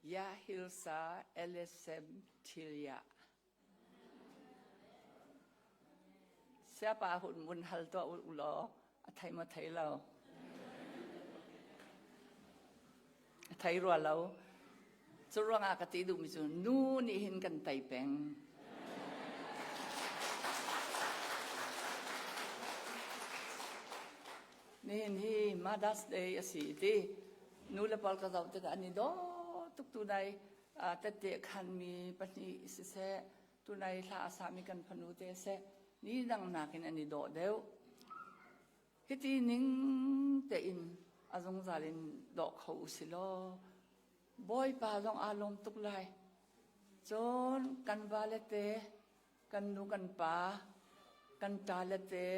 Ya Hilsa Elesem Tilia. Siapa hun mun hal to ulo athai ma thai lao. Thai ro lao. Churang akati du mi chu nu ni hin kan tai peng. Ni Mother's Day asi ti nu le pal ka dau te ka ani do tuk tu nai te te khan mi pani se se tu nai la asami kan phanu te se ni dang na kin ani do deu hiti ning te in azong zalin do khau silo boy pa long alom tuk lai chon kan vale te kan nu kan pa kan ta le te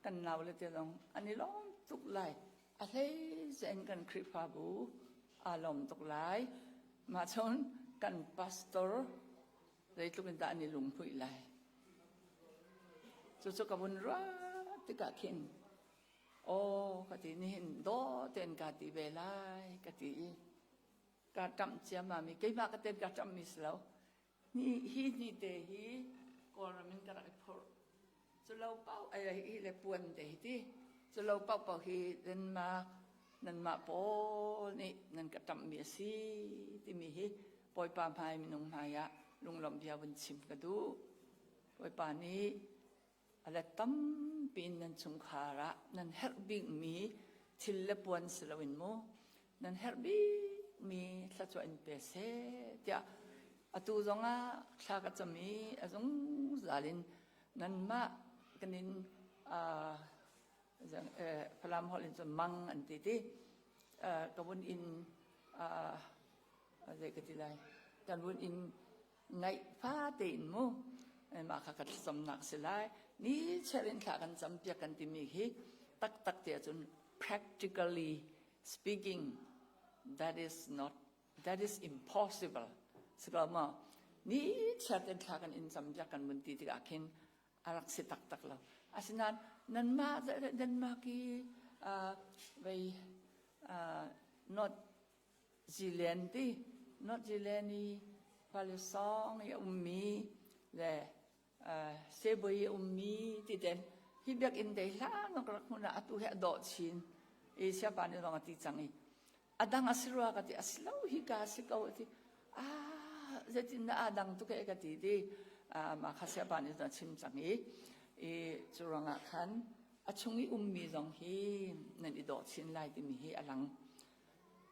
kan naw le te long ani long tuk lai a thei zen kan kripa bu alom tuk lai ma chon kan pastor dei tukin ta ani lung phui lai chu ka bun ra ti ka khin o ka ti ni hin do ten ka ti ve lai ka ti ka tam chia ma mi ke ma ka ten ka tam mi slo ni hi ni te hi ko ra min ka ra phor chu lo pau ai hi le puan te ti chu lo pau hi den ma nan ma po ni nan ka tam mi si ti mi hi poi pa phai mi nong ma ya lung lom bia bun chim ka du poi pa ni ala tam pin nan chung khara nan her big mi thil le puan slawin mo nan her bi mi thla chu an pe se tia atu zonga thla ka chami azong zalin nan ma kanin phalam holin chu mang an ti ti kabun in zai ka ti lai kan bun in ngai pha tin mo ma kha ka som nak silai ni cherin kha kan cham pya kan ti mi hi tak tak te chun practically speaking that is impossible sigama ni chaten kha kan in cham pya kan mun ti ti ka khin arak si tak tak lo asinan nan ma ki vai not zilenti not zileni palisong ya ummi le seboi ummi ti den hi bek in dei la nok rak huna atu he do chin e sia pa ni long ti changi adang asirwa ka ti aslo hi ka sikau ti zetin na adang tu ke ka ti di ma khasia pa ni da chim changi e churanga khan achungi ummi jong hi nan i do chin lai ti mi hi alang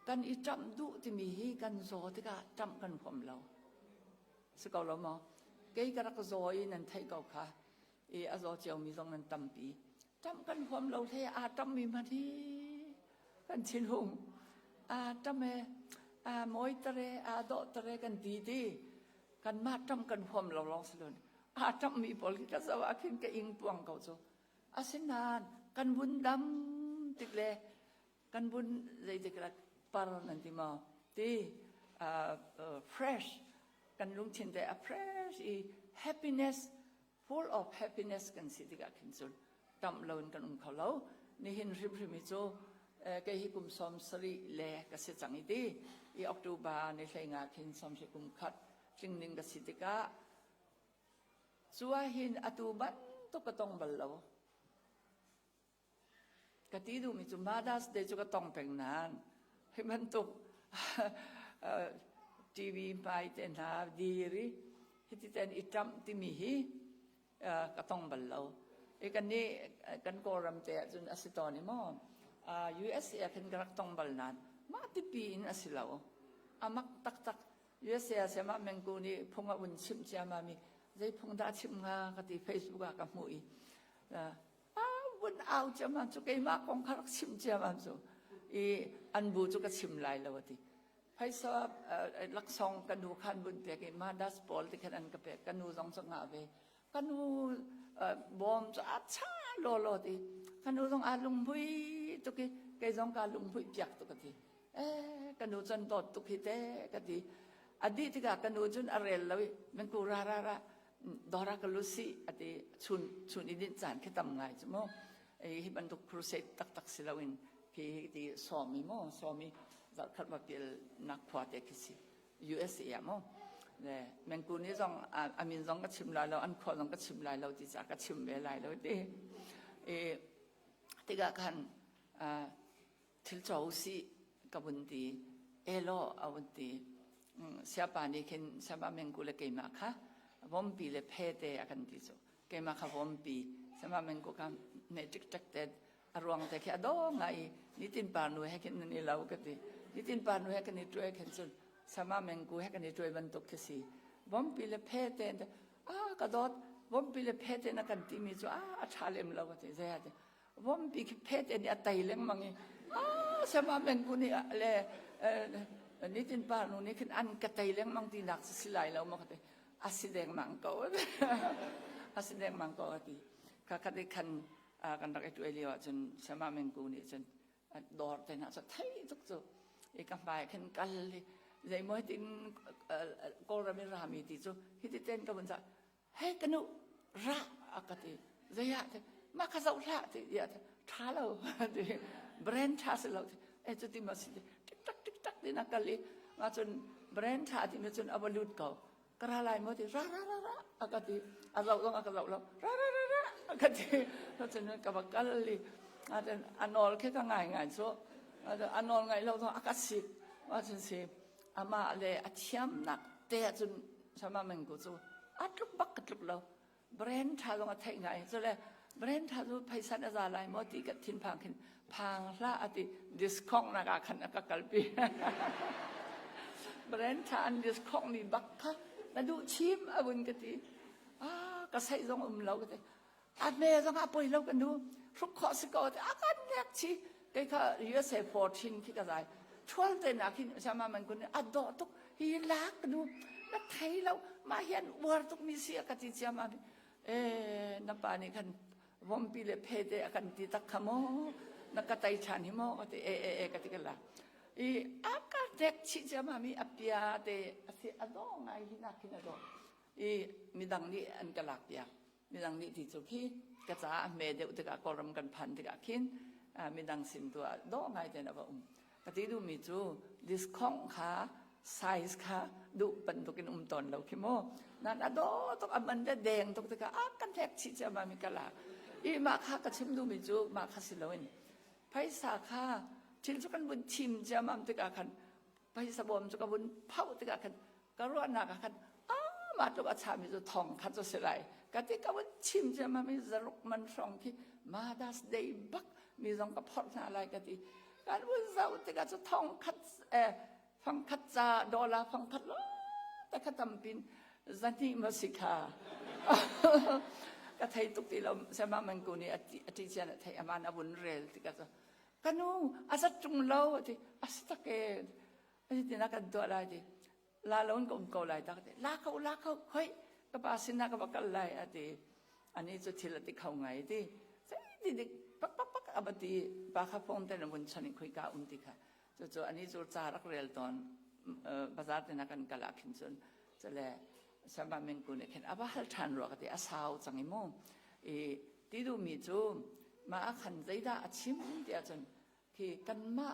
kan i cham du ti mi hi kan zo ti ka cham kan phom lo sikau lo mo ke ka rak zo i nan thai kau kha e a zo chiao mi jong nan tam pi cham kan phom lo the a cham mi ma thi kan chin hung cham me moi tare do tare kan ti ti kan ma cham kan phom lo long slon cham mi pol ki ka zawa khin ke ing puang kau cho asinan kan bun dam tikle kan bun zai dikra par nan ti ma ti fresh kan lung chin de fresh i happiness full of happiness kan si ti ka khin chun tam lon kan khau lo ni hin rim rim mi cho ke hi kum som sari le ka se changi ti i october ni thainga khin som se kum khat ting ning ka si ti ka chua hin atu ban to ka tong bal lo ka ti du mi chu Mother's Day chu ka tong peng nan hi man to TV pai ten ha diri hiti ten itam ti mi hi ka tong bal lo e kan ni kan ko ram te chun asitoni mo USA kan grak tong bal nan ma ti pi in asilao amak tak tak USA se ma mengku ni phunga un chim cha ma mi zai phung da chim nga ka ti Facebook ka mui bun au cha ma chu ke ma kong kharak chim cha ma chu e an bu chu ka chim lai lo ti phai sa lak song kan du khan bun te ke ma das pol ti khan an ka pe kan nu jong chang ha ve kan nu bom cha cha lo ti kan nu jong a lung bui tu ke jong ka lung bui pyak tu ka ti kan nu chan dot tu ki te ka ti adi ti ka kan nu jun arel lo men ku ra dora ka lusi ati chun idin chan ke tam ngai chmo hi ban tu crusade tak silawin ki ti somi mo somi za khat ma pil nak phwa te kisi USA มั้งเนี่ยแมงกูนี่ต้องอามินต้องก็ชิมลายเราอันคอต้องก็ชิมลายเราที่จากก็ชิมเวลายเราดิที่ก็คันทิลจาวซีกับวันที่โลเอาวันที่เสียปานี่เห็นเสียบาแมงกูเลยเกี่ยมาค่ะวันปีเลยเพดเดอกันที่สุดเกี่ยมาค่ะวันปีเสียบาแมงกูกันเนจิกจักเด็ดอารมณ์แต่แค่ดองไงนี่ตินปานุให้กันนี่เราก็ดีนี่ตินปานุให้กันนี่ช่วยกันสุดสมาแมงกูให้กันนี่ช่วยบรรทุกสิวันปีเลยเพดเดกระโดดวันปีเลยเพดเดนักกันที่มีจ้าชาเลมเราก็ดีเสียดวันปีเพดเดนี่อัตย์เลี้ยงมังสมาแมงกูนี่เลยนี่ตินปานุนี่คืออันกระต่ายเลี้ยงมังที่นักสิลายเรามาก็ดีอาศิเดงมังก็อาศิเดงมังก็ดีข้าก็ได้คันกันรักตัวเอลียวจนสมาแมงกูนี่จนดอร์แต่น่าจะไทยทุกจุดอีกคำไปขันกันเลยใจมวยตินกอลรามิรามีที่จุดฮิตเต้นกับมันจะเฮ้กันนุระอากาศใจอยากมาข้าศึกละที่อยากท้าเราที่แบรนด์ท้าสิเราจุดที่มาสิติ๊กตักที่นักกันเลยมาจนแบรนด์ท้าที่มาจนอับลุดเก่ากระไรมวยที่ระอากาศเราต้องอากาศเราระก็จะนึกกับกันเลยอันนอลแค่ก็ง่ายๆsoอันนอลไงเราต้องอากาศสิว่าจนสิอามาเลยอัดเชื่อมนักเตะจนสมาแมงกูsoอัดลุกบักลุกเราแบรนด์ท่าต้องอัดไงsoเลยแบรนด์ท่าต้องไปสั่นอะไรมอติกับทินพังขึ้นพังละอดีดิสคองนักขันนักกัลปีแบรนด์ท่าอันดิสคองนี่บักค่ะแล้วดูชิมอาบุญกันทีก็ใส่ตรงเราก็ได้อาเมย์ต้องอาปุยเรากันดูทุกข้อสกอตอาการเล็กชีก็คือUSA 14ที่ก็ได้ช่วงเดือนนี้ใช่ไหมมันก็เนี่ยดอตุกฮีลักดูแล้วไทยเรามาเห็นวอร์ตุกมีเสียกันที่ใช่ไหมนับปานี่กันวันปีเลยเพดกันที่ตักขโมนักกระต่ายชานิโมก็ที่กันที่กันละอาการเล็กชีใช่ไหมมีอภิยาเดสิอดองไงที่นักที่นั่นดอมีดังนี้อันกลักเดียมีดังนี้ที่จุกี้กระจาเมเดอุตกะกรมกันพันติกะขินมีดังสินตัวดอกไงเดนบ่กะติดูมีจูดิสคองค่ะไซส์ค่ะดูเป็นตุกินตอนเราคิโมนั่นอดอตกมันแดงตกตะกะกันแทกชิจะมามีกะลามาค่ะกะชิมดูมีจูมาค่ะสิลวินไผสาค่ะชิลจุกันบุญชิมจะมาตะกะคันไผสะบอมจุกันบุญเผาตะกะคันกะรวนากะคันมาตุกอาชามีจูทองคันจุสิไลกะติกะบุญชิมจะมามีจรุกมันฟองที่มาดัสเดย์บักมีจงกะพอดนาอะไรกะติการบุญเจ้าตะกะจุทองคัดฟังคัดจาดอลลาร์ฟังคัดล้อแต่คัดตำปินจันทิมาสิกาก็ไทยตุกที่เราใช่ไหมมันกูนี่อธิเจนไทยอามานาบุญเรลที่ก็จะกันนู้อาศัยจุงเล่าที่อาศัยตะเกียบที่นักการตัวอะไรที่ลาล้นก็อุ้มเขาไล่ตะเกียบลาเขาเฮ้ยก็ภาษินักก็บักไล่อันนี้จะที่ละที่เขาไงที่ใช่ที่ปักอับที่ปากเขาฟงแต่ละวันฉันคุยกับอุ้มที่ค่ะจู่อันนี้จู่จารักเรลตอนภาษาที่นักการกล่าวขึ้นจนจะเลยสมัยเมงกุเนี่ยเห็นอาบะฮัลทันรัวกันที่อาสาวจังอิโมที่ดูมีจู่มาขันใจได้อาชิมเดียจนคือกันมา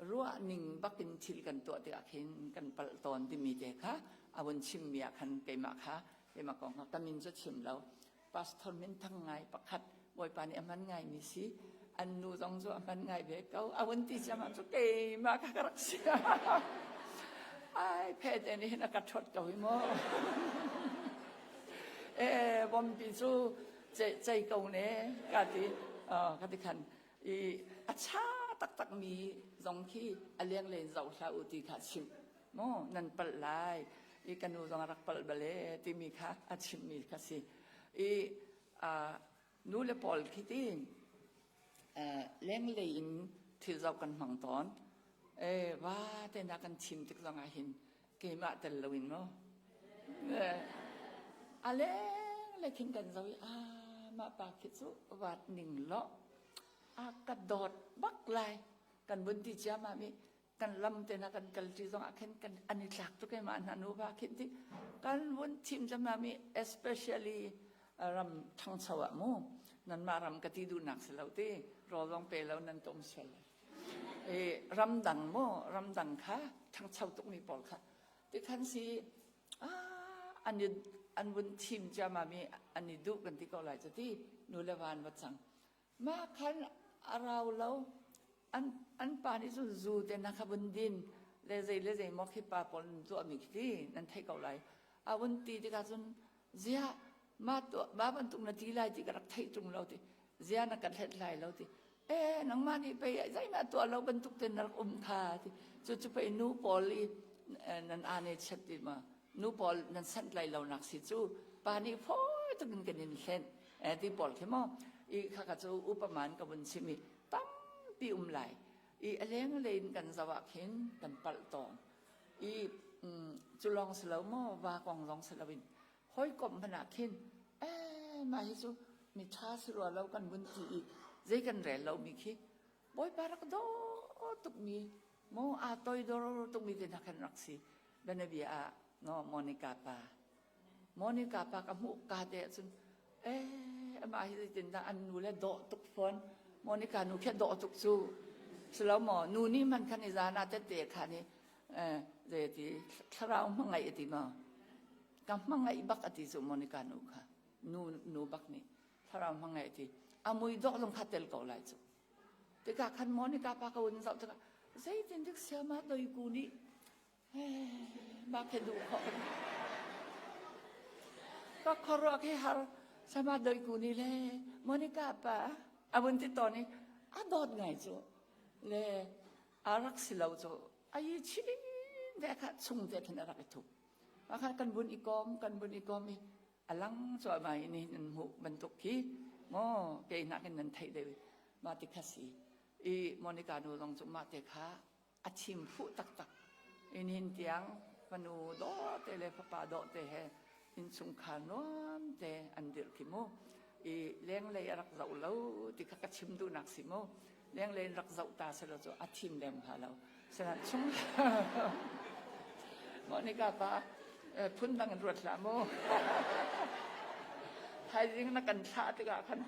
รัวหนึ่งบักกินทิลกันตัวที่อาขินกันปลตอนที่มีเด็กค่ะอาวันชิมมีอาขันเกมาค่ะเกมากองกันมินจะชิมแล้วพาสทอร์มินทั้งไงประคัดบอยปานี่มันไงมีสิอันนู้จงจู่มันไงเบกเอาอาวันที่จะมันจะเกมาค่ะกระเสียไอ้เพศนี่นักการชดกับวิโมวันปีจูใจเก่าเนี่ยกันที่ขันอาชาตักมีตรงที่เลี้ยงเลยเราชาวอุติขาชิมโมนั่นปลายกันนูตรงรักปลเบลที่มีค่ะอาชิมมีค่ะสินูเลปอลคิดที่เลี้ยงเลยที่เรากันฝังตอนว่าแต่นักการชิมที่เราเห็นเกี่ยมาแต่ละวินโมอะไรเลยคิดกันเรามาปากคิดสุวัดหนึ่งล้อกระโดดบักไลกันบนที่จะมามีกันลำแต่นักการกัลจีต้องอาเข็นกันอันนี้หลักทุกอย่างมาหนูปากคิดที่กันบนทีมจะมามี especially รำทั้งสวะมูนั่นมารำกติดูหนักเสียแล้วที่รอลองไปแล้วนั่นต้มเสียรำดังโมรำดังค่ะทั้งชาวตุกมีปอลค่ะ ที่คันสีอันบนทีมจะมามีอันนี้ดูกันที่เกาหลีจะที่นูเลวานวัดสังมาคันเราแล้วอันปานิสุจูเตนักบันดินเลเซมอกฮิปาปอนตัวมิกที่นั่นไทยเกาหลีวันที่ที่กันเสียมาตัวบ้าบันตุงนาทีไล่ที่กระไทยตรงเราที่เสียนักการเทศไล่เราที่นังมานี่ไปใจมาตัวเราบรรทุกเต็นนักคาที่จู่ๆไปนูปอลีนั่นอันนี้ชัดดีมานูปอลนั่นสั่นไล่เราหนักสิจู่ปานี่พอต้องกันนินเล่นที่ปอลเข้มอีข้าก็จะอุปมากับวันชิมิตั้มปีไหลอีเลี้ยงเล่นกันสวักเห็นกันปัลตองอีจุลองสลาวมอว่ากองลองสลาวินห้อยกลมขนาดเห็นมาให้จู่มีชาสรัวเรากันวันที่ใจกันแรงเรามีขี้บอยปารักโดตุกมีโมอาตอยโดตุกมีเดินหักนักสิเบนเบียโนโมนิกาปากับมุกาเดซุนมาให้จินตาอันนูเลโดตุกฟอนโมนิกานูแค่โดตุกซูสแล้วหมอนูนี่มันคันอิจานาเตเตคันนี่เดี๋ยวที่ถ้าเรามังไงติมากับมังไงบักอติสุโมนิกานูค่ะนูบักนี่ถ้าเรามังไงติอามุยดอกลงคัดเตลเกาไลจูแต่การคันโมนิกาปากวันเสาร์จะใจจริงๆเสียมาโดยกูนี่มาแค่ดูเขาก็ขอร้องให้หาสมาโดยกูนี่เลยโมนิกาปาวันที่ตอนนี้ดอดไงจูเลยรักสิเราจูชิเด็กสุ่งเด็กน่ารักทุกว่ากันบุญอีกอมมีลังสวายนี่นั่นหูบรรทุกขี้โมเกยนักนั่นไทยเดวิมาติคสีโมนิกาดูลงจุมาเตค่ะอาชิมผู้ตักอินหินเตียงปนูโดเตเลพปาโดเตเฮอินสุงขานวนเตอันเดียร์คิโมเลี้ยงเลยรักเราแล้วติกกชิมดูนักสิโมเลี้ยงเลยรักเราตาเสร็จแล้วอาชิมเลี้ยงพาเราฉะนั้นชุ่มโมนิกาปาพุ่นดังรวดละโมไทยดิ้งนักกันชาติกาขัน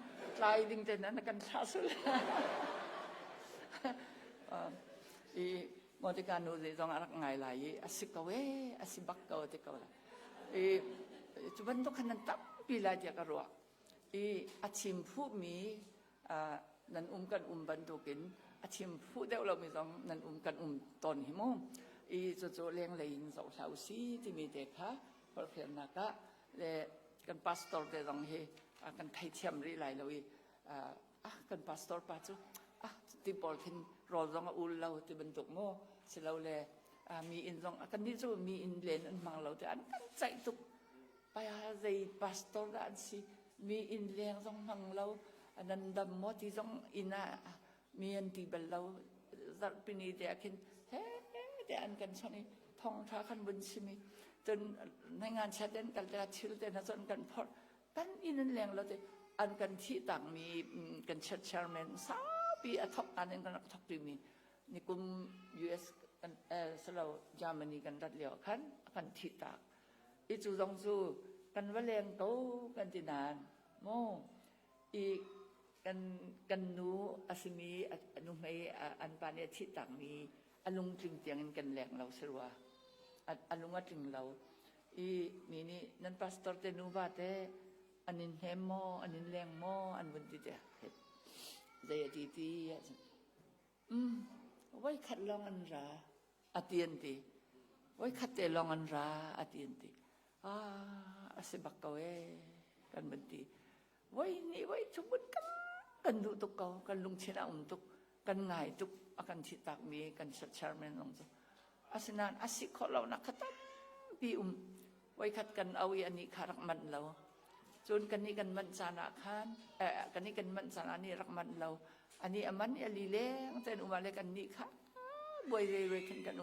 ลายดิ้งเจนนักกันชาสุดโมดิการนูดิจงอารักไงลายอาศิกเวอาศิบักเกาติกาละจุบันตุขันนันตับปีลายจากรัวอาชิมผู้มีนันกันบันตุกินอาชิมผู้เดียวเรามีจงนันกันตอนหิมจู่ๆเลี้ยงเลยสาวสาวซีที่มีเด็กค่ะพอเพียงนักเลยกันพาสตอร์เดรองเฮกันไทยเทียมรีไลเลยกันพาสตอร์ป้าจู่ที่บอลคินรอจงอุลเราที่บรรทุกโม่เสร็จแล้วเลยมีอินจงกันนี่จู่มีอินเลนอันมังเราแต่อันกันใจตุกไปหาใจพาสตอร์อันสิมีอินเลนจงมังเราอันนั้นดำมอที่จงอินามีอันที่เบลเราจัดปีนี้เด็กคินแต่อันกันชนี้ท่องท่าขันบนชิมิจนในงานแชทเด่นกันจะชิลเด่นนะจนกันพอกันอินนั่นแรงเราแต่อันกันที่ต่างมีกันแชทแชร์แมนสาปีอัทอกอันนั้นกันทักปีมีนี่กลุ่ม US กันสลาวเยอรมนีกันรัดเลี้ยวขันกันที่ต่างอีจู่ตรงจู่กันว่าแรงโตกันที่นานโมอีกันนูอาซิมีอนุไม่อันปานเนี่ยที่ต่างมีอารมณ์จึงเตียงกันแหลงเราสรัวอารมณ์ว่าจึงเรามีนี่นั่นพาสตอร์เตนูบาเตอันนี้เฮมโมอันนี้แรงโมอันวันที่เดียเดียดีไว้ขัดลองอันราอติยันติไว้ขัดเตลองอันราอติยันติอาศัยบักเกากันบันทีไว้นี่ไว้ชุบกันดูตุกเกากันลุงเชนะตุกกันง่ายตุกakan citak mi kan charmen long so asinan asik kho lo nak khatam pi wai khat kan awi ani kharak man lo chun kan ni kan man sana khan kan ni kan man sana ni rak man lo ani aman ali leng ten umale kan ni kha boy re kan kan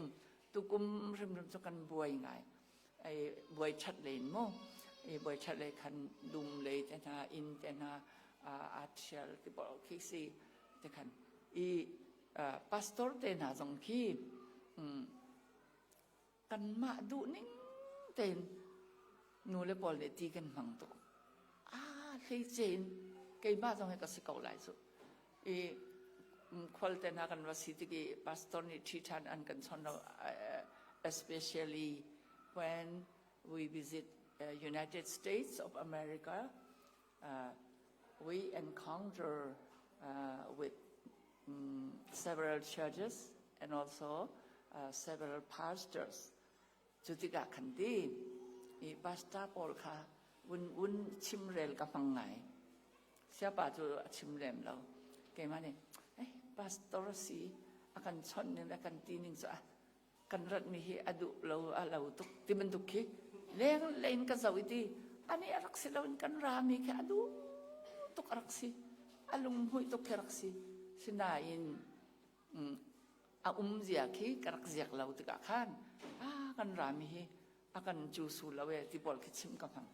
tukum rim so kan boy ngai ai boy chat len mo ai boy chat le kan dum le tena in tena artial ti bo kisi te kan pastorเตน่าสงคีกันมาดูนิ่งเต็นนูเลบอลเลตีกันมังตัวเคยเจนเคยมาสงให้กับสกอลไลสุควอลเตน่ากันว่าสิทธิ์ที่ pastor นี่ที่ท่านอันกันสอนเรา especially when we visit United States of America, we encounter with several churches and also several pastors. Jutiga kandi, I pastor Paul ka un chimrel kapangai. Siapa tu chimrem lau? Kemana? Pastor si akan chon ni akan tining so kan rat mihi adu lau tuk tibentuk ki. Leng lain ka zawiti. Ani araksi lawan kan rami ka adu tuk araksi. Alung hui tuk araksi. Sinain ziaki karakziak lau tika kan. Kan rami hi akan jusu lawe tibol kicim kapang.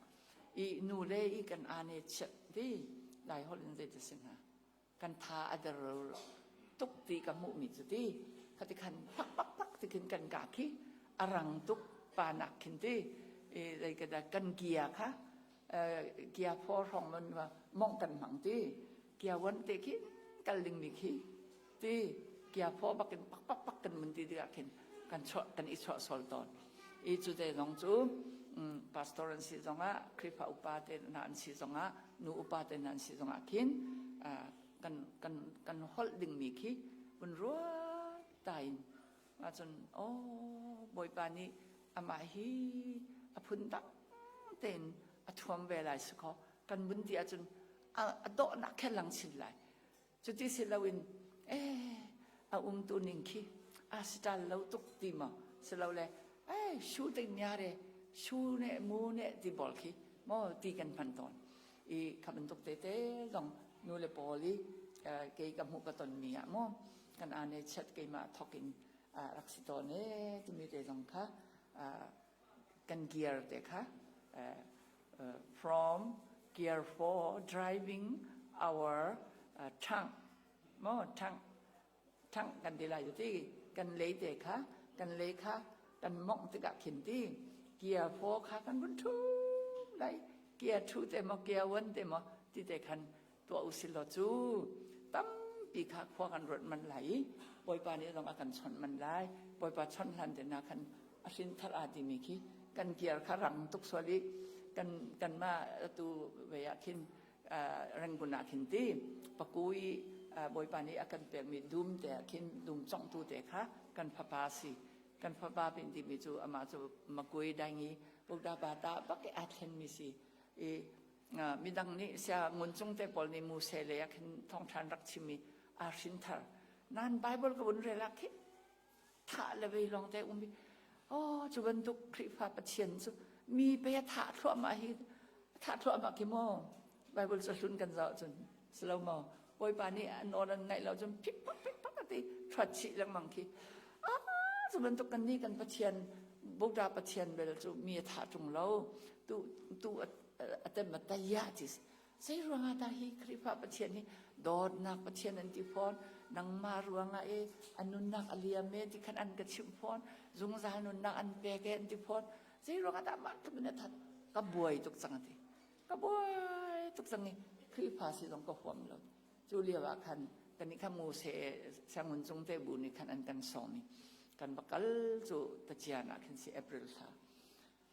I nule I kan ane cek di lai holin de sinha. Kan tha adar tuk ti kamu mi di katikan pak tikin kan kaki arang tuk panak kinti lai kada kan gia ka gia for hong man mong kan mang ti gia wan te ki kaling mi ki ti gia for bakin pak kan men ti akin kan chot kan I chot sol ton I chu de long chu pastoran si zonga kripa upate nan si zonga nu upate nan si zonga kin kan holding mi ki bun ro tain ma chun boy pani ama hi apun tak ten athom velai siko kan bun ti achun do na khelang chin lai chu ti silawin tu ning ki stal lo tuk ti ma silo le shu ting nyare shu ne mu ne ti bol ki mo ti kan pan ton I kaben tuk te long nu le poli ke ka mu ka ton mi mo kan ane chat ke ma talking raksitone ti mi de long ka kan gear de ka from gear 4 driving our tank mo tank kan de lai ti kan le de ka kan le ka kan mong ti ka kin ti gear 4 ka kan bun tu lai gear 2 te mo gear 1 te mo ti de kanตัวอุสิโลจูตั้มปีคักพวกันรถมันไหลปอยปานี้ต้องอากันชนมันไหลปอยปาชนทันเดนาคันอาชินทราดิมิคีกันเกียร์ขรังตุกสวลิกันมาตูเวียคินรังกุนาคินตีปะกุยปอยปานี้อากันเปียกมีดุมแต่คินดุมจ้องตูแต่ค่ะกันพปาสีกันพปาเป็นที่มีจูอามาจูมากุยได้งี้บุกดาบาตาบักเกอาเทนมีสีมีดังนี้เสียงุนจงเตปอลในมูเซเลียขึ้นท้องทานรักชิมีอาชินทาร์นั่นไบเบิลก็บุญเรลักที่ถ้าเลเวลองแต่มีจุบันทุกคริปาปเชียนสุมีไปถ้าทั่วมาฮิถ้าทั่วมากี่โมไบเบิลจะลุ้นกันจะจนสโลว์มปอยปานี้นอนในเราจนพิกปักติทวัดชิลังมังคีจุบันทุกกันนี้กันปเชียนบุกดาปเชียนเบลจุมีถ้าจงเราตูแต่มาตายาจิสใช่รวงอาตาฮีคริปาปเชียนนี่โดดนักปเชียนอันที่พรนังมารวงอาอันนุนักอเลียเมที่ขันอันกระชิมพรจุงซานุนักอันเปเกอันที่พรใช่รวงอาตามาก็เป็นทัดก็บวยตุกสังทีก็บวยตุกสังนี่คริปาสิต้องก็หวมเราจูเลียว่าคันกันนี่ข้ามูเสสังวนจงเตบุนี่ขันอันกันสองนี่กันบักลจูตะเจียนักขันสิเอพริลค่ะ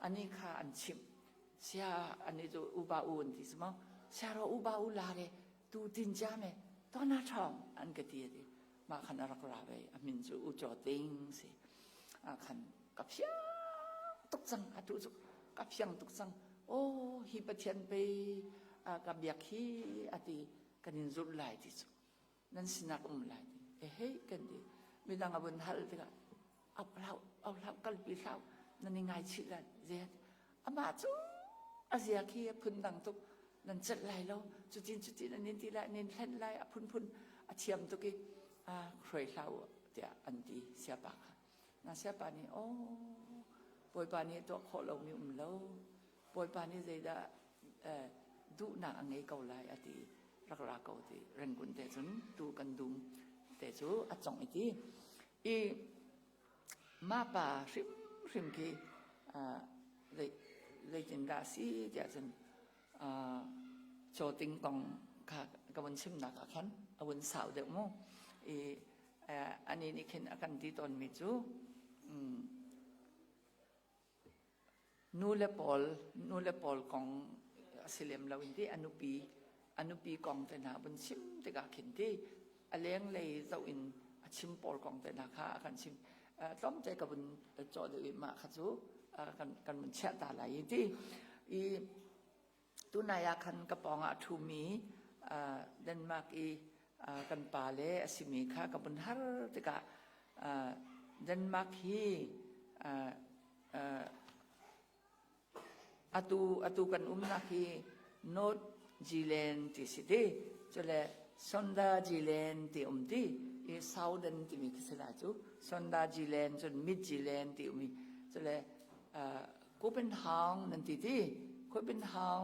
อันนี้ข้าอันชิมเสียอันนี้จะอุบาอุนที่สมองเสียเราอุบาอุลาเรตูดินจามตอนนั้นทองอันก็ดีดีมาขันรักราเวมินจูอุจอติงสิขันกับเพียงตุกสังตุกกับเพียงตุกสังฮิปเชียนไปกับยักษ์ฮีอดีกันยินจุดไหลที่สุดนั่นสินักไหลเฮ้ยกันดีมีดังอบุญฮัลที่ก็เอาเรากัลปีเรานั่นยังไงชิลันเจ้าอามาจูอาเซียคีพุนดังตุกนั่นจัดไหลเราจุดจีนอันนี้ทีละนี่เล่นไหลพุนอาเชียมตุกี้ใครเราเดี๋ยวอันดีเสียปากน่าเสียปานี่ปอยปานี่ตัวขอเรามีเราปอยปานี่จะได้ดูหนังอันนี้เกาไลอดีรักเกาดีเร่งกุนแต่จนดูกันดุมแต่จูอัดจ่องอีกทีมาป่าริมกีเลยจินดาสีเดี๋ยวจนโจติงกองกับวันชิมนักขันวันเสาร์เดี๋ยวมั้งอันนี้นี่เห็นอาการที่ตอนมิจู นูเลปอลของสิเลมเราอินที่อนุปีกองแต่นาบนชิมแต่กาขินที่อเลี้ยงเลยเจ้าอินชิมปอลกองแต่นาค่ะกันชิมต้อมใจกับบนจอดอื่นมาขัดซูกันมันแช่ตาไหลที่ตุนายาคันกระปองอาทูมีเดนมาร์กกันปาเลสิมีค่ะกับบนฮาร์ติกาเดนมาร์กฮีatu kan umna ki North Zealand ti sidi chole Sonda Zealand ti umti Southern ti mi kisela chu Sonda Zealand chon Mid Zealand ti umi chole Copenhagen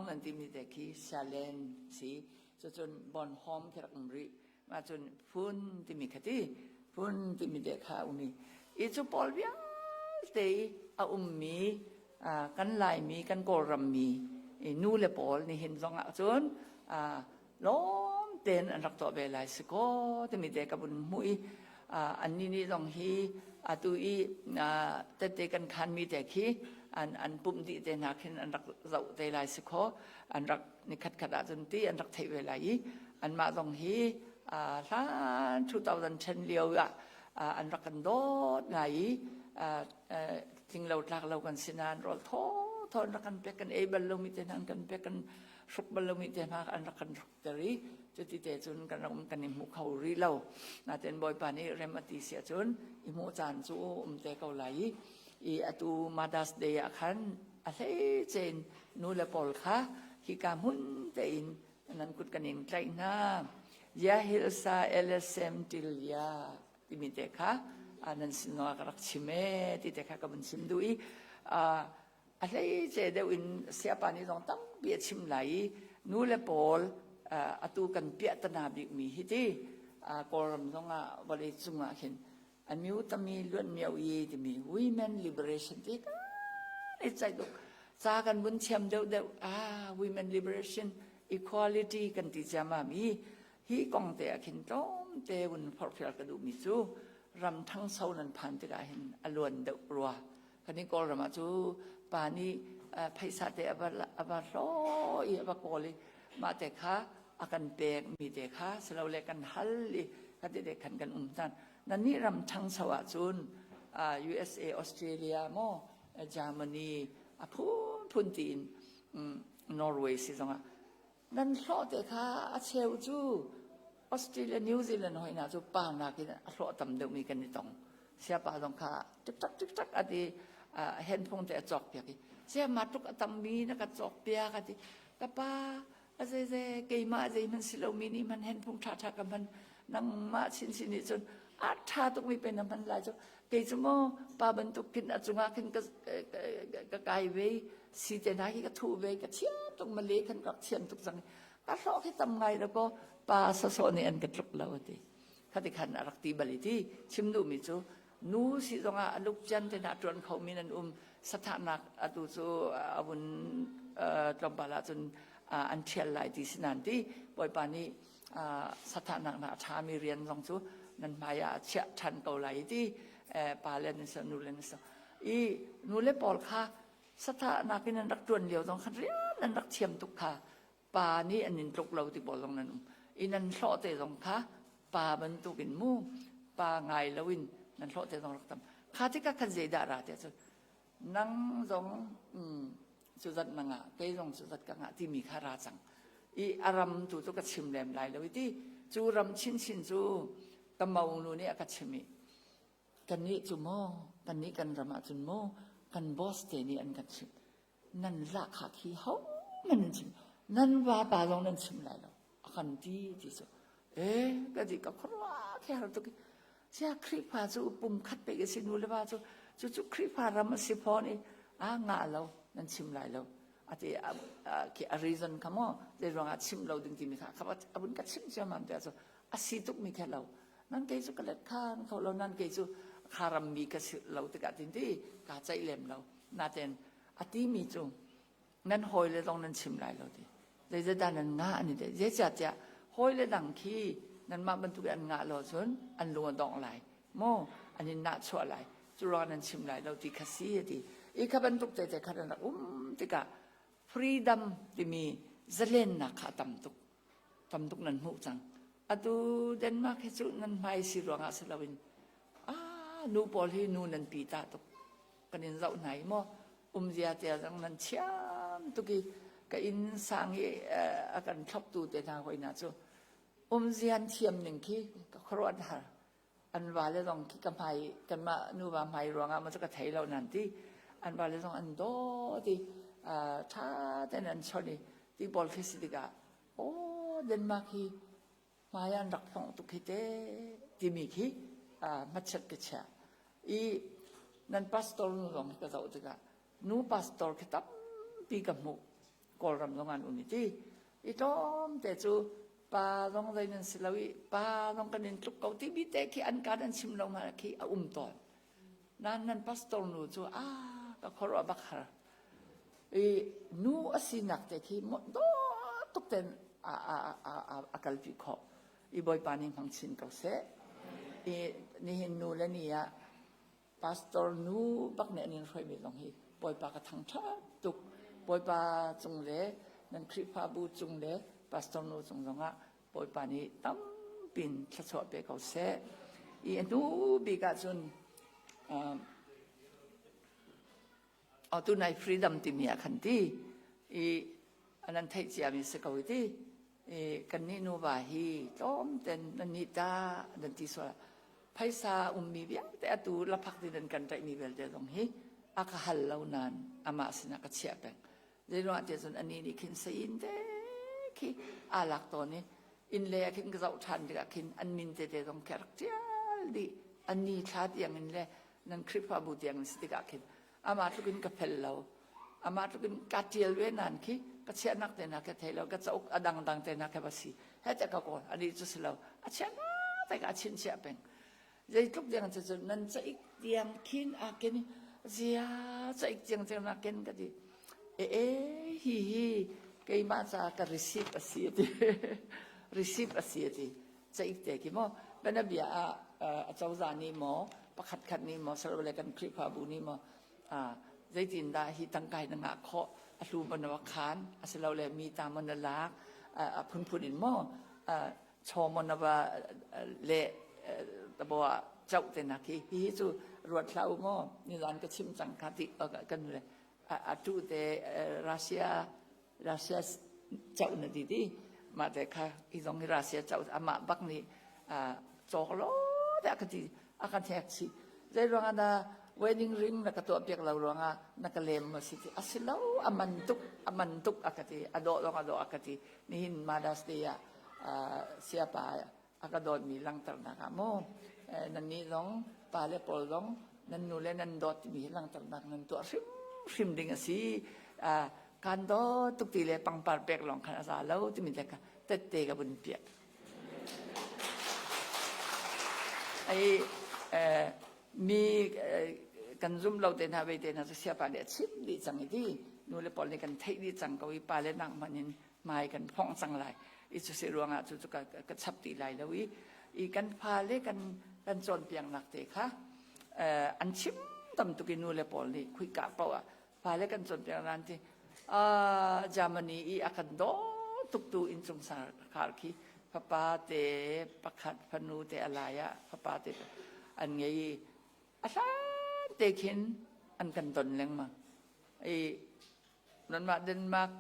nan ti mi de ki Salen si chon Bornholm kerak umri ma chon Phun ti mi khati Phun ti mi de kha umi chu Paul bia te a ummiกันลายมีกันโกรมมีนูเลปอลนี่เห็นสองจนล้อมเต็นอันรักตัวเบลายสก็จะมีเด็กกับบุญมุยอันนี้นี่ต้องฮีตุยเตกันคันมีเด็กฮีอันปุ่มดีเตนักเห็นอันรักเราเตลายสก็อันรักนี่ขัดจนตีอันรักเทเวลายอันมาต้องฮีล้าน2010เลียวอันรักกันโดดไงจริงเราหลักเรากันสินานเราทอนรักกันเป็กกันบัลลมิเตนันกันเป็กกันสุกบัลลมิเตนักอันรักกันสุกจริจุดที่เตจุนกันเรากันอิมุเขารีเรานาเตนบอยปานีเรมติเสียจุนอิมุจานจูเตเขาไหลตูมาดัสเดียขันอะไรเจนนูเลปอลค่ะฮิกามุนเตนนั้นกุดกันอินใจน้ายาฮิลซาเอลเซมติลยาที่มีเตค่ะอันนั้นสินว่ารักชิเมที่เด็กเขาเป็นชิมดุยอะไรเจเดวินเสียปานี่ต้องตั้งเบียชิมไหลนูเลปอลตูกันเปียตนาบิมีฮิตีกอรมต้องบริจุงเห็นอันมิวตมีล้วนเมียวยีที่มี women liberation ที่กันไอ้ใจดุจากันบนเชียมเดียวwomen liberation equality กันที่จะมามีฮีกองเตะเห็นต้มเตวุนพอร์ฟิลกระดูมิจูรำทั้งเศร้านั้นผ่านติกาเห็นอลวนเดือดรัวคันนี้ก็รำมาจูป่านี้ไพศาลเตะอบาโรอบากอลีมาเตะขาอากันเปกมีเตะขาสลาวเล็กกันฮัลลีคันเด็กขันกันจันนั่นนี่รำทั้งสวัสดุUSA ออสเตรเลียโมเยอรมนีพูนตีนนอร์เวย์สิจังนั่นโลเตะขาเชลจูออสเตรเลียนิวซีแลนด์หอยน่าจะป่านากินอร่อยตำเดิมมีกันนี่ต้องเสียป่าต้องค่ะจุกอดีเห็นพงแต่จอกเปียกเสียมาทุกตำมีนะก็จอกเปียกอดีกับป้าอะไรเกี่ยมาอะไรมันสิเรามีนี่มันเห็นพงท่ากับมันนั่งมาชินนี่จนท่าต้องมีเป็นมันหลายจนเกี่ยจะโม่ป้าบรรทุกกินจุงากินก็ไกลเว้สีเจนาที่ก็ทูเว้ก็เชี่ยต้องมาเลี้ยกันกับเชี่ยทุกสังก็รอแค่ทำไงแล้วก็ป้าสะสนี่อันกระตุกเราดิข้าที่ขันรักตีบริที่ชิมดูมิจูนู้สิตรงลูกจันเตนาจวนเขามีนันสถานะตุจูอาวุธจอมบาลาจนอันเชียร์ไหลที่สินันที่ปอยปานีสถานะนาชามีเรียนตรงจูนันมายาเชี่ยชันเกาไหลที่ปาเลนส์นูเลนส์นูเลปอลค่ะสถานะกินนันรักจวนเดียวตรงขันเรียนนันรักเชียมตุกค่ะปานี้อันนินตกเราที่บอลตรงนั้นนันโลเตตรงค่ะปาบรรทุกินมูปาไงลวินนั่นโลเตตรงรักตำข้าที่ก็ขันเจดาราเตจุนั่งตรงจุดนั่งเกยตรงจุดกังที่มีข้าราจังอารมณ์ตัวก็ชิมแหลมไหลแล้วที่จูรำชินจูกำมาอุนี่ก็ชิมิกันนี้จูโมกันนี้กันรำจุนโมกันบอสเตนี่อันกันชิมนั่นละขาขี้เขามันชิมนั่นว่าปาลงนั่นชิมไหลแล้วกันที่สุดก็ดีกับคนว่าแค่เราตุกเสียคลิปพาจูปุ่มคัดไปกับสินูเลยว่าจูคลิปพารำสิพอนี่งาเรานั่นชิมไหลเราอาทิคืออาริซันขโมเดี๋ยวเราชิมเราดึงที่มีค่ะครับว่าบุญกัดชิมจะมันแต่จูสิตุกมีแค่เรานั่นเกจูก็เล็ดข้านเขาเรานั่นเกจูคารำมีกับเราติกัดทิ้งที่กาใจเล่มเรานาเตนอาทิมีจูนั่นหอยเลยตรงนั้นชิมไหลเราดิเดี๋ยวจะด้านนั้นงาอันนี้เดี๋ยวจะหอยเลยดังขี้นั่นมาบรรทุกอันงาเราส่วนอันลวนดองไหลโมอันนี้น่าชัวไหลจุรานั้นชิมไหลเราที่คาซีดี ika bentuk tete karena tika freedom timi zelen nak tamtuk nan mu chang atu Denmark hechu nan mai si ronga selawin nu pol hi nu nan pi ta to kanin zau nai mo zia te jang nan chiam tuki ka in sang hi akan thop tu te na hoi na chu zian thiam ning ki ka khron ha an wale dong ki ka mai kan ma nu ba mai ronga ma ka thai lo nan ti an wale dong an do ti tha ten an choni ti bol festiga Denmark hi mayan rak phong tu ki te ti mi ki machat ke cha I nan pastor nu dong ka zau tiga nu pastor ki tap pi ka mu kol ram dong an uniti I tom te chu pa dong dai nan silawi pa dong kanin tluk kau ti bi te ki an ka dan sim lo ma ki ton nan pastor nu chu ka khoro bak har nu asinak te ki mo do tuk ten akal pi kho I boy paning phang chin kau se ni hin nu le ni ya pastor nu bak ne nin roi mi long hi boy pa ka thang tha tuk boy pa chung le nan khri pha bu chung le pastor nu chung zonga boy pa ni tam pin thla cho pe kau se nu bi ka chun tu nai freedom ti mi khan ti anan thai chia mi se kau ti kan ni nu ba hi tom ten nan ni ta nan ti so paisa mi bia te atu la phak ti dan kan tai mi bel te dong hi aka hal lo nan ama sina ka chia peng le no ate zon ani ni kin se in de ki alak to ni in le kin ka zau than de kin an min te te dong karakter di ani tha tiang in le nan kripa bu tiang sti ka kin ama tu kin ka phel lo ama tu kin ka tiel we nan ki ka chia nak te na ka thai lo ka chau adang dang te na ka basi he te ka ko ani chu silo a chia na te ka chin chia peng dây lúc diang cho nên chạy diang kin ken zia chạy diang diang na ken cái gì hi cái mà sa cái receive asiati chạy te ki mo bana bia chau za ni mo pakhat khat ni mo sar le kan clip ha bu ni mo dây tin da hi tang kai na nga kho alu ban wa khan asalo le mi ta man la phun phun in mo cho mon na ba leตะบัวเจ้าเตนักฮีจูรวดเล่าง้อนี่ร้านก็ชิมจังคติกันเลยจูเตรัสเซียเจ้าหน้าที่มาแต่ค่ะอีตรงรัสเซียเจ้าอามาบักนี่จอกล้อแต่อาการแท็กซี่ในโรงงานwedding ring นักตัวเปียกเราโรงงานนักเลมมาสิอาศิลาอามันตุกอากาศอโดลงอโดอากาศนี่หินมาดาสเตียเสียไปอากาศมีลังตระหนักโมนันนี่ลงปาเลปอลงนันนูเลนันดอดมีลังตระหนักนันตัวริมดิ่งสิการดอตุกตีเลปังปาร์เปกลงขนาดแล้วที่มีแต่กันเตะกับบุญเปียกมีกันซุ่มเราเดินหาไปเดินหาเสียปาเลชิมดีจังที่นูเลปอลในกันเทดีจังก็วิปาเลนังมันยินมากันพ่องจังไรอีจุดเสียรวงจุดก็ชับตีไรแล้วอีกันพาเลกันจนเปียงหนักเตะค่ะอันชิมตำตุกินูเลปอลนี่คุยกับเปล่าพาเลกันจนเปียงนั้นที่จามันนี่อากันโดตุกตูอินจงสารขาดคีพระปาเตประคัดพนูเตอะไรอะพระปาเตอันไงอาซาเตขินอันกันตนเลี้ยงมานั่นมาเดนมาร์ก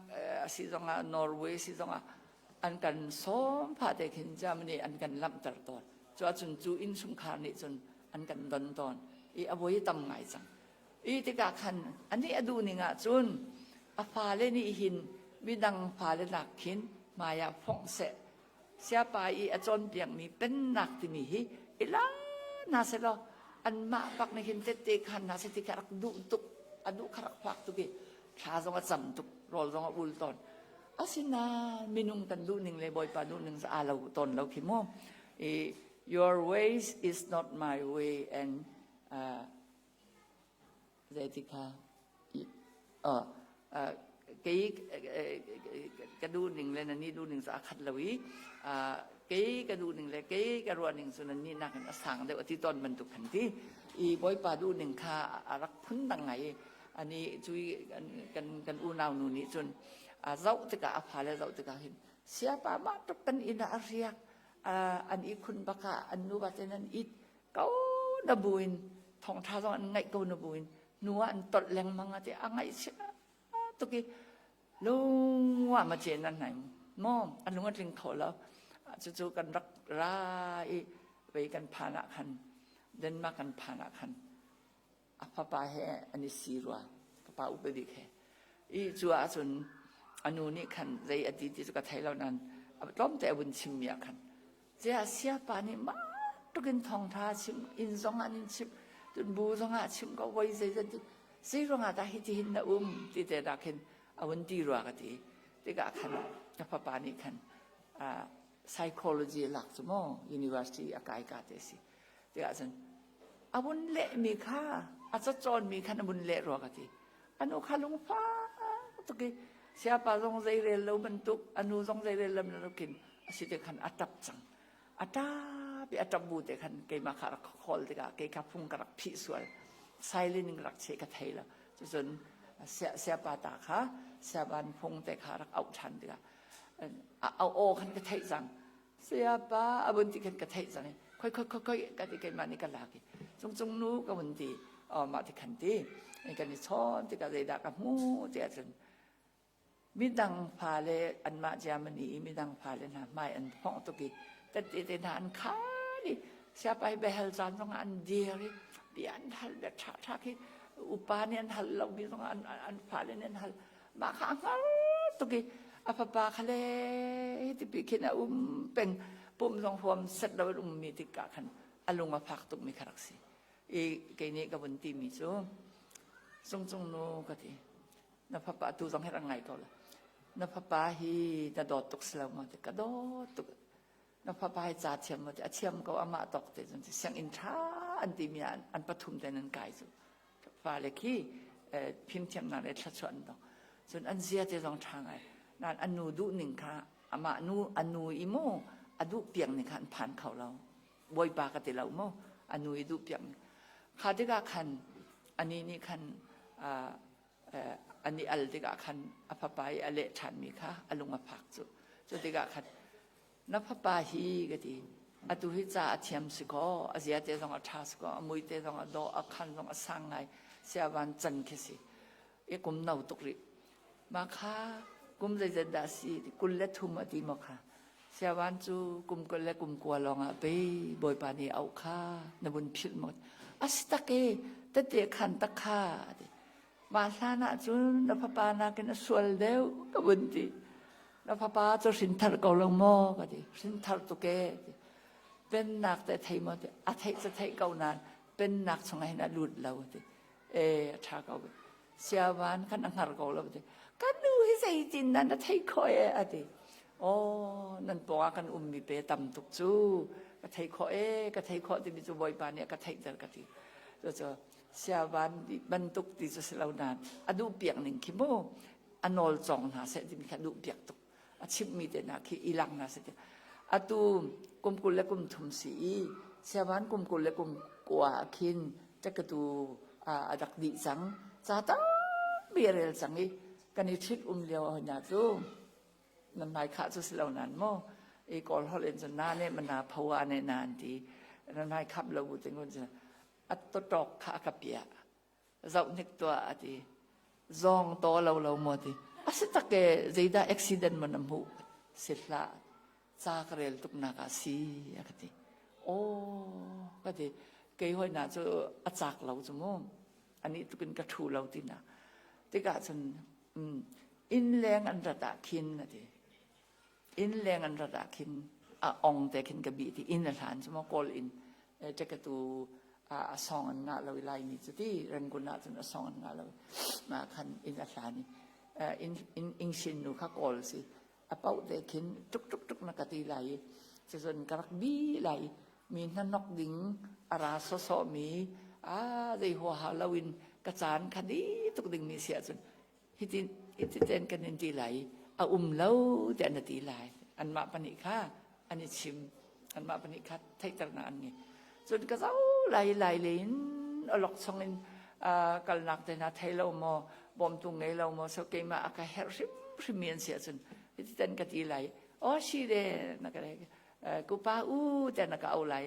สิจงนอร์เวย์สิจงอันกันซ้อมพาเตขินจามันนี่อันกันลำตรตอนจนจูอินสุมคานี่จนอันกันดนตอนอวัยตำไงจังติกาคันอันนี้อดูนี่งะจนพาเลนี่หินวิดังพาเลหนักขินมายาฟงเสเสียไปจนเปียงมีเป็นหนักที่มีลานาเสลอันมาปักในหินเตะคันนาเสติการดูตุกอดูคารักพักตุกิชาจงจำตุกรอจงอุลตอนสินามินุงกันดูหนึ่งเลยบอยปาดูหนึ่งสะอาเราตนเราคิดว่าyour ways is not my way and เจติกากี่กระดูหนึ่งเลยนั่นนี่ดูหนึ่งสะขัดเลยกี่กระดูหนึ่งเลยกี่กระรัวหนึ่งส่วนนั้นนี่นักสั่งเดี๋ยวที่ตอนมันตุกขันที่บอยปาดูหนึ่งค่ะรักพื้นดังไง อันนี้จุยกันอูนาวนูนี่จนเจ้าติกาอภาเลเจ้าติกาเห็นเสียป่ามาตุกันอินาเรียกอันอีคุณบักอันนูบัตนันอีเขานบุญทองท้าต้องอันไงเขานบุญนัวอันตดแรงมังอาเจอังไงเสียตุกี้ลุงว่ามาเจนนั่นไหนมอมอันลุงก็จึงเขาแล้วจู่ๆกันรักร้ายไปกันพานะคันเดินมากันพานะคันป้าป้าเฮอันนี้สีรัวป้าอุปบิกเฮอีจัวจนอันนู้นนี่คันใจอดีตที่ก็ไทยเรานั้นล้อมแต่บุญชิมเมียคันเจ้าเสียป่านี่มาตุกินทองท้าชิมอินสองอันชิมจนบูสองอันชิมก็ไว้ใจจนสีรองอันตาหิที่หินนะที่แต่ดักเห็นอาวันดีรัวกันที่ก็คันป้าป้านี่คันpsychology หลักสมอง University อากาศกาเตสิที่ก็ฉันอาวุธเละมีค่าอาจจะจนมีค่าอาวุธเละรัวกันที่อันนู้นข้าลุงฟ้าตุกี้siapa zong zai relo bentuk anu zong zai relo menukin asite kan atap sang atapi atap bute kan ke makar khol tiga ke kapung karak pisual silent rak che ka thaila chun siapa ta kha siapa phung te kharak au than tiga au o kan ka thai sang siapa abun ti kan ka thai sang khoi ka ti ke mani ka laki chung nu ka bun ti ma ti kan ti kan ni chon ti ka dei da ka mu ti achunมิดังพาเลอันมาจามันนี่มิดังพาเลนะไม่อันห้องตุกีแต่ที่นานข้าดิเสียไปเบลจานต้องอันเดียวดิเบียนทัลแบบชักที่อุปาเนี่ยทัลเรามีต้องอันพาเลเนี่ยทัลมาข้างตุกีอาปาคาเลที่ปีกินเป็นปุ่มทรงพวมเสร็จแล้วมีติกาขันอารมณ์มาพักตุกมีคารักสีอีกนี้กับบนตีมีจูทรงโนก็ทีนับปะตูต้องให้รังไงก็เลยนับปะฮีจะดอดตุกสลามาแต่กระโดดตุกนับปะฮีจ่าเทียมมาแต่เทียมก็อามาตกแต่จนเสียงอินทราอันตีมีอันปฐุมแต่นั้นไกลสุดฟ้าเล็กที่พิมพ์เทียมนั่นเลยชัดชวนต่อจนอันเสียจะต้องทางไงนั่นอันนูดูหนึ่งค่ะอามานูอันนูอีโมอันดูเปียงหนึ่งค่ะผ่านเขาเราบอยปากติเราโมอันนูอีดูเปียงข้าที่กาคันอันนี้นี่คันอันนี้อัลติกาคันอภปายอเลชันมีค่ะอลุงมาพักจุติกาคันนับปาฮีก็ดีอตุหิจ่าเทียมสิก็อาเซียเตต้องอัฐาสก็มุยเตต้องอัดออักขันต้องอัสังไงเสียวันจันทร์คิสิเอกุมนาตุกริมาค่ะกุมใจจะดาสีกุลเลทุมอดีมาค่ะเสียวันจูกุมกุลเลกุมกัวลองอ่ะไปบอยปานีเอาค่ะนบุญพิลหมดอาสตะเกตเตขันตะค่ะมาซานะจุนนับปานากินสวลเดวกบุญตีนับปาจะสินทาร์กอลงมอก็ดีสินทาร์ตุเกเป็นนักแต่ไทยหมดอาไทยจะไทยเก่านานเป็นนักสมัยนั้นหลุดเราดิชาเก่าเสียวันขันอังหารเก่าเราดิกันดูให้ใจจริงนั้นไทยคอยดิโอ้นั่นปว่ากันมีเปตำตุกจูก็ไทยคอยก็ไทยคอยที่มีจุบอยปานเนี่ยก็ไทยเจอกันทีจะเสียวันบรรทุกที่จะเล่านานอดูเปียกหนึ่งคิโมอันนอลจองหาเสร็จที่มีการดูเปียกตุกชิมมีแต่นาคีอีหลังนะเสร็จอดูกุมกุลและกุมทุมสีเสียวันกุมกุลและกุมกัวคินจะกระดูดักดิสังจะต้องเบียร์เรลสังนี้กันนิชิตเลียวหยาจูนั่นหมายข้าจะเล่านานโมอีกอลฮอลเลนจนนาเนี่ยมันนาภาวะในนานทีนั่นหมายขับเราบุตรคนจะอัตตอกข้ากระเปียเจ้านึกตัวอดีซองโตเราหมดทีอาศัยตะเกะใจได้อุบิเหตุมันนำหูเสร็จละจากเรลตุกนักสีอะก็ทีโอ้ก็ทีเกี่ยห้อยน่าจะอาจากเราจมูกอันนี้ตุกินกระทูเราทีน่ะที่กาจนอินแรงอันระดับขินนะทีอินแรงอันระดับขินองแต่ขินกระบี่ที่อินละฐานจมูกกอลอินจะกระตูสองอันน่ะเราไล่มีจุดที่เรื่องกุณะจนสองอันน่ะเรามาคันอินละฐานนี่อินชินนูข้ากอลสิเป้าแต่ขินทุกนักตีไหลจะจนกระบี่ไหลมีนั่นนกดิ่งอาราโซมีได้หัวหาลาวินกระจานคดีทุกดิ่งมีเสียจนฮิติเจนกันนินตีไหลเล่าแต่อันตีไหลอันมาปนิค่ะอันนี้ชิมอันมาปนิค่ะไทยตระนานไงจนกระเจ้าไหลลินหลอกซองอิน kal nak te na thelo mo bom tu ngai lo mo so ke ma aka her rim sia chun ti ten ka ti lai si de na ka ku pa te na ka au lai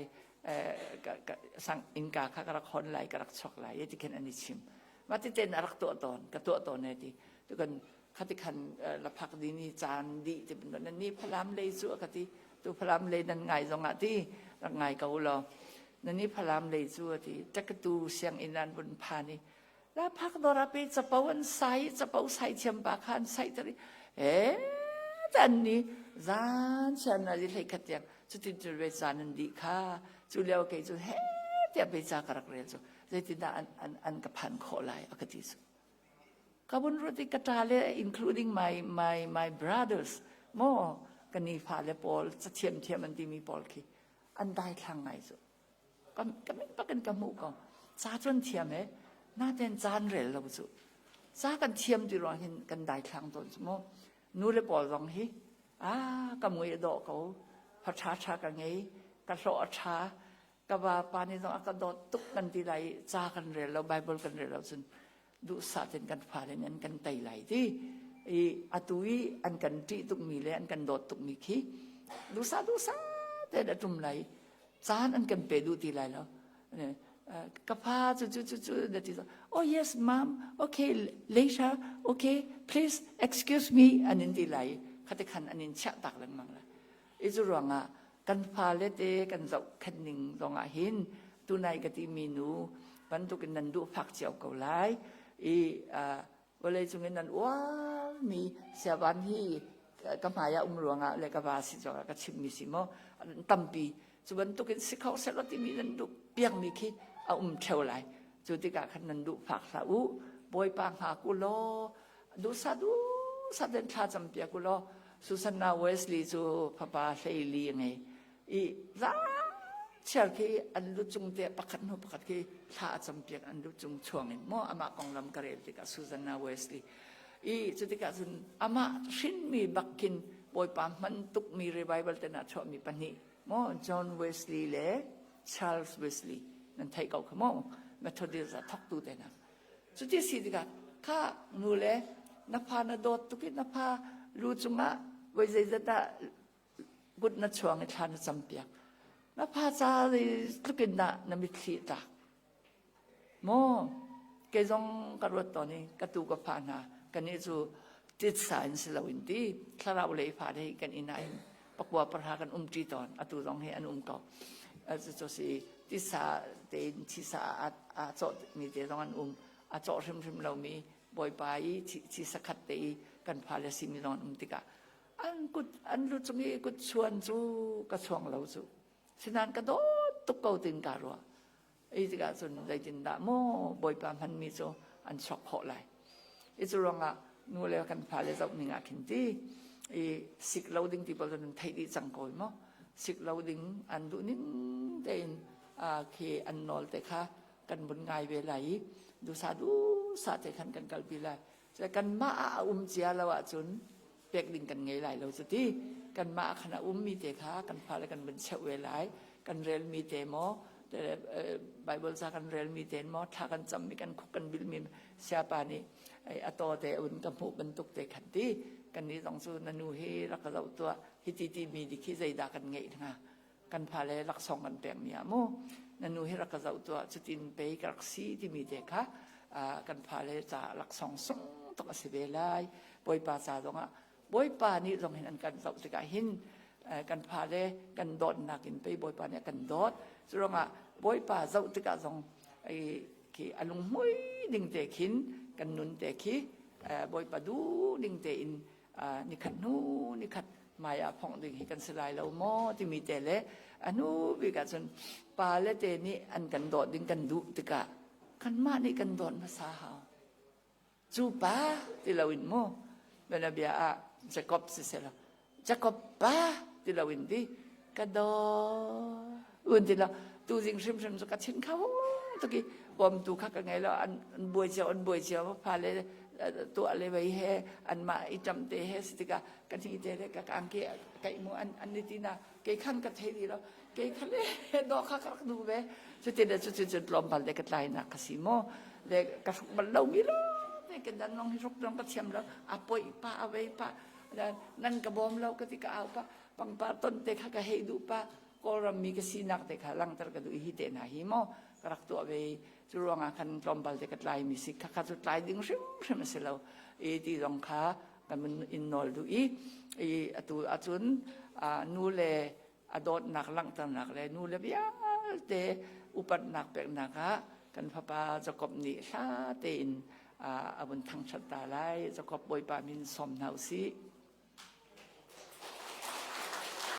sang in ka kha ka khon lai ka rak chok lai ti ken ani chim ma ti ten arak to ton ka to ne ti tu kan khati khan la phak di ni chan di ti ben ni phalam le chu ka ti tu phalam le nan ngai zong a ti rak ngai ka u loนันนี่พลามเลยจู่ที่จักรตูเสียงอินันบนพานี่แล้วพักดอราไปจะเป่าอันใส่จะเป่าใส่เชียมปากขันใส่ตรีแต่นี่จานฉันอะไรเลยขัดยังจุดที่จะไปจานันดีค่ะจู่เลี้ยวแกจู่เดี๋ยวไปจากรักเรียนจู่จะติดตาอันกับพันโคลายอักติสุกับบุญรุติกตาเลย including my brothers โมกันนี่พาเลยปอลจะเทียมมันที่มีปอลคีอันได้ทางไหนจู่ก็ไม่ปกันกับหมู่ก็จ้าจนเทียมน่าเดินจานเรลเราจู่จ้ากันเทียมดีรองเห็นกันได้ครั้งตนสมมตินู้เลยบอกรองฮีกับมวยดอกเขาพัชชากันไงกันโลชากับว่าปานี่ต้องกันดอตุกกันทีไรจ้ากันเรลเราไบเบิลกันเรลเราจนดูสาเต็นกันผ่านนั้นกันไตไหลที่อัตุยอันกันที่ตุกมีเลยอันกันดอตุกมีขี้ดูสาแต่ละจุ่มไหลจานอันกันเปดูทีไรแล้วกับพาจู่เดี๋ยวที่oh yes mom okay later okay please excuse me อันนี้ทีไรขัดขันอันนี้ชักตักลังมังละอีจุรังอ่ะกันพาเลเตกันจะขันหนึ่งตรงอ่ะหินตัวนายกติมีนูบรรทุกนันดูผักเจียวเกาไลวันเลยจุงนั้นว้ามีเสียวันที่กับหายาหลวงอ่ะเลยกับว่าสิจอกกับชิมมิสิโมตั้มปีจุบันตุกินสิเขาเสร็จแล้วที่มีนันดุเปียงมีขี้เอาเท่าไรจุดที่กาขันนันดุผักสาวบอยปางหากุโลดูซาเดินท่าจำเปียกุโลสุสันนาเวสลีจูพระบาเฮลีไงร้าเชื่อขี้อันลุจุงเตะปักขันหัวปักขันขี้ท่าจำเปียกอันลุจุงช่วงมั่วอามากองลำกระเรียที่กาสุสันนาเวสลีจุดที่กาสุนอามาชินมีบักกินบอยปางมันตุกมีรีไวเบิลแต่น่าชอบมีปัญหาโมจอห์นเวสลีย์และชาร์ลส์เวสลีย์นั่นไทยเก่าขโมงเมทอดิสต์ทักตูเตนะสุดที่สี่ดีกันข้านูเล่นับพานาโดตุกินับพารู้จุงะเวเซจตากุดนัชวงทานจำเปียกนับพาจารีตุกินะนมิตรีตาโมเกจงกระโดดตอนนี้กระตูกับพานากันนี้จูติดสายสิลาวินดีคลาราอุเลพาได้กันอินัยปักว่าประหารกันจีตอนอตุรองให้อันก็จะสิที่สาเดินที่สาจอดมีเดินตรงอันจอดริมเรามีบ่อยไปที่สักขัดเตยกันพาเลสิมีนอนติกะอันรู้ตรงนี้กุดชวนจูกระชวงเราจูฉะนั้นก็โดดตุกเกาตินการัวติกะส่วนใจจินดาโมบ่อยไปมันมีจูอันช็อกหัวไหลจุรองอ่ะนู่นเลยกันพาเลจะมีงานขินตีสิกเราดิ้งที่เราจะไทยดีจังก่อยมั้งสิกเราดิ้งอันดูนิ่งเดินเคอันนอลแต่ค่ะกันบนไงเวลาดูสาแต่ขันกันกัลปีไลจะกันมาเจียเราจนเปียกดิ้งกันไงไหลเราสุดที่กันมาขณะมีแต่ค่ะกันพาแล้วกันบนเชเวลากันเรียนมีแต่หมอแต่ไบเบิลจะกันเรียนมีแต่หมอถ้ากันจำมีกันคุกกันบิลมีเสียปานี่อัตโตแต่อุ่นกับหูบรรทุกแต่ขันตีกันนี้ต้องสู้นันูเฮรักเราตัวฮิติตีมีดิคิใจด่ากันไงนะกันพาเลยรักสองกันแปลงเนี่ยโมนันูเฮรักเราตัวจุดินไปกักซีที่มีเด็กค่ะกันพาเลยจะรักสองต้องเสียเวลาบอยป่าจ่าตรงบอยป่านี่ต้องเห็นกันเราจะกันหินกันพาเลยกันโดดนักกินไปบอยป่าเนี่ยกันโดดสุดบอยป่าเราจะกันตรงที่อารมณ์ไม่ดิ่งแต่ขินกันนุนแต่ขี้บอยป่าดูดิ่งแต่อินนี่ขัดนู้นี่ขัดมายาพองดึงให้กันสลายเราหม้อที่มีแต่เละอันนู้วิกาจนปลาเละเตนี่อันกันโดดดึงกันดุติกะกันมานี่กันโดดภาษาเฮาจูป้าที่เราอินโมเวลาเบียจะกบสิเสละจะกบป้าที่เราอินดีกันโดอุ่นที่เราตูจิงชิมจะกัดชิ้นเขาตุกี้บอมตูคักกันไงแล้วอันบวยเจียวพาเลยตัวอะไรไว้ให้อันมาอีจำเตะให้สติกากันที่เตะเลยกับอังเกะกับอิมูอันนี้ที่น่ะเกยขันกับเทดีแล้วเกยขันเลยดอกขักดูเว้จุดเด็ดจุดลมบอลเด็กไล่นักสิโม le ka suk bal lo mi lo te ke dan nong hisuk dong ka thiam lo apoi pa awei pa nan ka bom lo ka ti ka au pa pang pa ton te kha ka hei du pa ko ram mi ka sinak te kha lang tar ka du hi te na hi mo karak tu awei chu ronga khan tombal te ka tlai mi sik kha chu tlai ding rim se lo e ti dong kha ka mun in nol du i atu achun nu le adot nak lang tan nak le nu le bia te upat nak pek naka kan papa Jacob ni sa te in abun thang chat ta lai Jacob boy pa min som nau si